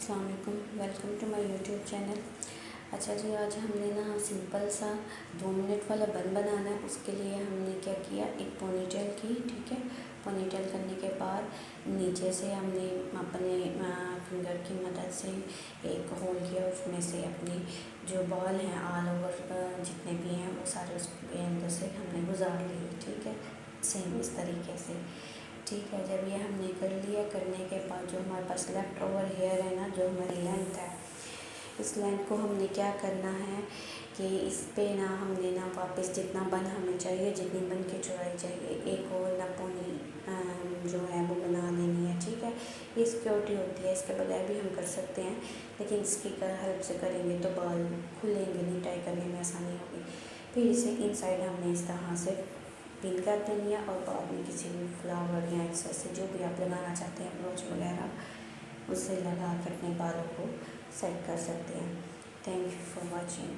अस्सलाम वालेकुम, welcome to my YouTube channel. अच्छा जी, आज हमने ना सिंपल सा 2 मिनट वाला बन बनाना है। उसके लिए हमने क्या किया, एक पोनीटेल की, ठीक है। पोनीटेल करने के बाद नीचे से हमने अपने फिंगर की मदद से एक होल किया, उसमें से अपने जो बॉल हैं ऑल ओवर जितने भी हैं वो सारे उसके अंदर से हमने गुजार लिए, ठीक है। सेम इस तरीके से, ठीक है। जब ये हमने कर लिया, करने के बाद जो हमारे पास लेफ़्ट ओवर हेयर है ना, जो हमारी लेंथ है, इस लेंथ को हमने क्या करना है कि इस पे ना हमने ना वापस जितना बन हमें चाहिए, जितनी बन की चौड़ाई चाहिए, एक और ना पौनी जो है वो बना लेनी है, ठीक है। ये सिक्योरिटी होती है, इसके बगैर भी हम कर सकते हैं, लेकिन इसकी हेल्प से करेंगे तो बाल खुलेंगे नहीं, टाई करने में आसानी होगी। फिर इसे इनसाइड हमने इस तरह से पिन कर देनी है और बाद में किसी भी फ्लावर या ऐसे जो भी आप लगाना चाहते हैं, ब्रोच वगैरह, उससे लगा कर अपने बालों को सेट कर सकते हैं। Thank you for watching.